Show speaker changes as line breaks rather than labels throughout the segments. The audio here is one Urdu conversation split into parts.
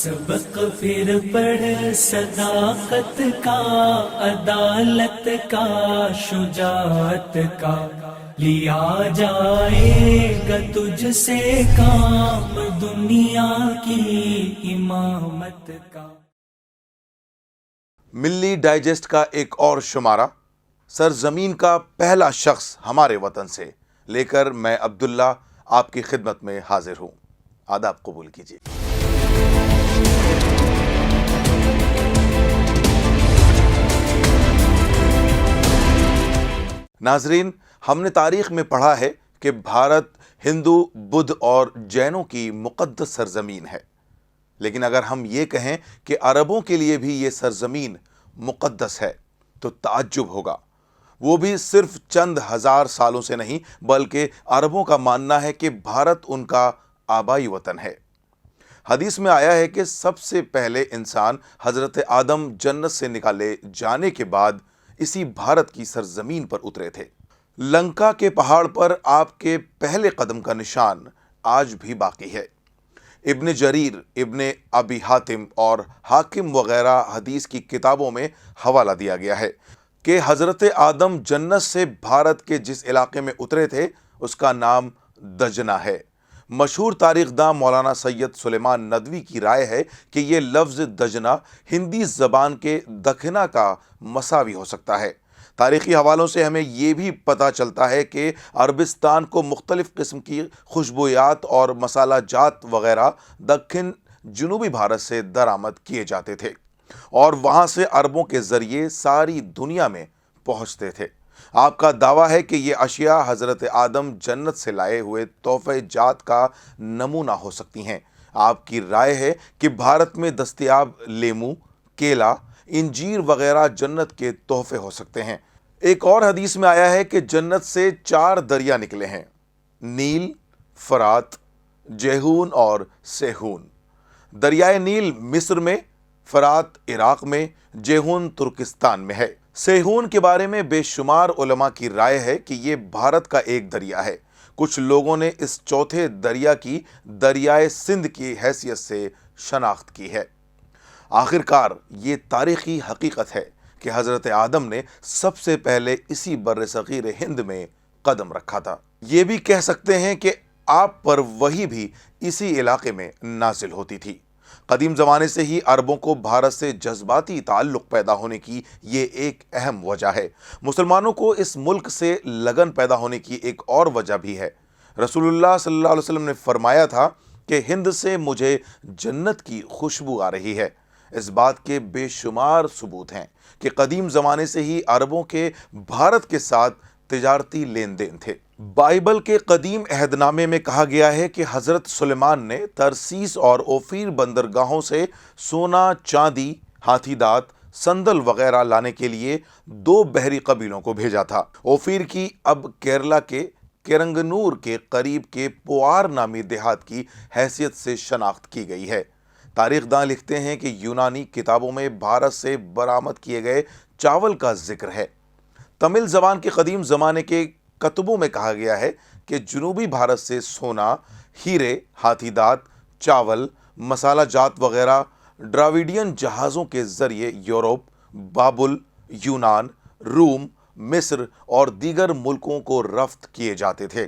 سبق پھر پڑھ صداقت کا، عدالت کا، شجاعت کا، لیا جائے گا تجھ سے کام دنیا کی امامت کا۔
ملی ڈائجسٹ کا ایک اور شمارہ، سرزمین کا پہلا شخص ہمارے وطن سے لے کر میں عبداللہ آپ کی خدمت میں حاضر ہوں۔ آداب قبول کیجیے۔ ناظرین، ہم نے تاریخ میں پڑھا ہے کہ بھارت ہندو، بدھ اور جینوں کی مقدس سرزمین ہے، لیکن اگر ہم یہ کہیں کہ عربوں کے لیے بھی یہ سرزمین مقدس ہے تو تعجب ہوگا۔ وہ بھی صرف چند ہزار سالوں سے نہیں، بلکہ عربوں کا ماننا ہے کہ بھارت ان کا آبائی وطن ہے۔ حدیث میں آیا ہے کہ سب سے پہلے انسان حضرت آدم جنت سے نکالے جانے کے بعد اسی بھارت کی سرزمین پر اترے تھے۔ لنکا کے پہاڑ پر آپ کے پہلے قدم کا نشان آج بھی باقی ہے۔ ابن جریر، ابن ابی حاتم اور حاکم وغیرہ حدیث کی کتابوں میں حوالہ دیا گیا ہے کہ حضرت آدم جنت سے بھارت کے جس علاقے میں اترے تھے اس کا نام دجنہ ہے۔ مشہور تاریخ داں مولانا سید سلیمان ندوی کی رائے ہے کہ یہ لفظ دجنہ ہندی زبان کے دکھنہ کا مساوی ہو سکتا ہے۔ تاریخی حوالوں سے ہمیں یہ بھی پتہ چلتا ہے کہ عربستان کو مختلف قسم کی خوشبویات اور مسالہ جات وغیرہ دکن جنوبی بھارت سے درآمد کیے جاتے تھے اور وہاں سے عربوں کے ذریعے ساری دنیا میں پہنچتے تھے۔ آپ کا دعویٰ ہے کہ یہ اشیاء حضرت آدم جنت سے لائے ہوئے تحفہ جات کا نمونہ ہو سکتی ہیں۔ آپ کی رائے ہے کہ بھارت میں دستیاب لیمو، کیلا، انجیر وغیرہ جنت کے تحفے ہو سکتے ہیں۔ ایک اور حدیث میں آیا ہے کہ جنت سے 4 دریا نکلے ہیں: نیل، فرات، جیہون اور سیہون۔ دریائے نیل مصر میں، فرات عراق میں، جیہون ترکستان میں ہے۔ سیہون کے بارے میں بے شمار علماء کی رائے ہے کہ یہ بھارت کا ایک دریا ہے۔ کچھ لوگوں نے اس چوتھے دریا کی دریائے سندھ کی حیثیت سے شناخت کی ہے۔ آخرکار یہ تاریخی حقیقت ہے کہ حضرت آدم نے سب سے پہلے اسی بر صغیر ہند میں قدم رکھا تھا۔ یہ بھی کہہ سکتے ہیں کہ آپ پر وحی بھی اسی علاقے میں نازل ہوتی تھی۔ قدیم زمانے سے ہی عربوں کو بھارت سے جذباتی تعلق پیدا ہونے کی یہ ایک اہم وجہ ہے۔ مسلمانوں کو اس ملک سے لگن پیدا ہونے کی ایک اور وجہ بھی ہے۔ رسول اللہ صلی اللہ علیہ وسلم نے فرمایا تھا کہ ہند سے مجھے جنت کی خوشبو آ رہی ہے۔ اس بات کے بے شمار ثبوت ہیں کہ قدیم زمانے سے ہی عربوں کے بھارت کے ساتھ تجارتی لین دین تھے۔ بائبل کے قدیم عہد نامے میں کہا گیا ہے کہ حضرت سلیمان نے ترسیس اور اوفیر بندرگاہوں سے سونا، چاندی، ہاتھی دانت، سندل وغیرہ لانے کے لیے 2 بحری قبیلوں کو بھیجا تھا۔ اوفیر کی اب کیرلا کے کرنگنور کے قریب کے پوار نامی دیہات کی حیثیت سے شناخت کی گئی ہے۔ تاریخ داں لکھتے ہیں کہ یونانی کتابوں میں بھارت سے برآمد کیے گئے چاول کا ذکر ہے۔ تمل زبان کے قدیم زمانے کے کتبوں میں کہا گیا ہے کہ جنوبی بھارت سے سونا، ہیرے، ہاتھی دانت، چاول، مسالہ جات وغیرہ ڈراویڈین جہازوں کے ذریعے یورپ، بابل، یونان، روم، مصر اور دیگر ملکوں کو رفت کیے جاتے تھے۔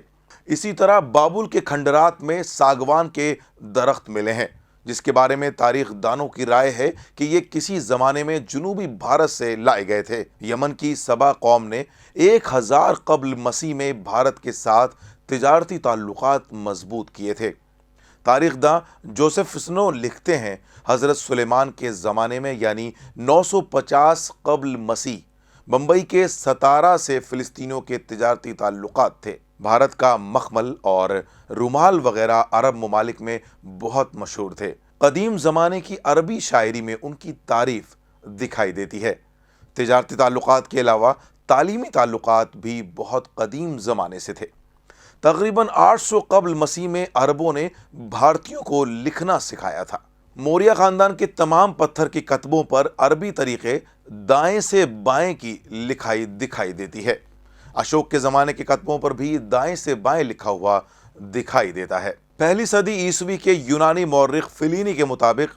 اسی طرح بابل کے کھنڈرات میں ساگوان کے درخت ملے ہیں، جس کے بارے میں تاریخ دانوں کی رائے ہے کہ یہ کسی زمانے میں جنوبی بھارت سے لائے گئے تھے۔ یمن کی سبا قوم نے 1000 قبل مسیح میں بھارت کے ساتھ تجارتی تعلقات مضبوط کیے تھے۔ تاریخ داں جوزف سنو لکھتے ہیں حضرت سلیمان کے زمانے میں یعنی 950 قبل مسیح بمبئی کے ستارہ سے فلسطینیوں کے تجارتی تعلقات تھے۔ بھارت کا مخمل اور رومال وغیرہ عرب ممالک میں بہت مشہور تھے۔ قدیم زمانے کی عربی شاعری میں ان کی تعریف دکھائی دیتی ہے۔ تجارتی تعلقات کے علاوہ تعلیمی تعلقات بھی بہت قدیم زمانے سے تھے۔ تقریباً 800 قبل مسیح میں عربوں نے بھارتیوں کو لکھنا سکھایا تھا۔ موریہ خاندان کے تمام پتھر کے کتبوں پر عربی طریقے دائیں سے بائیں کی لکھائی دکھائی دیتی ہے۔ اشوک کے زمانے کے کتبوں پر بھی دائیں سے بائیں لکھا ہوا دکھائی دیتا ہے۔ پہلی صدی عیسوی کے یونانی مورخ فلینی کے مطابق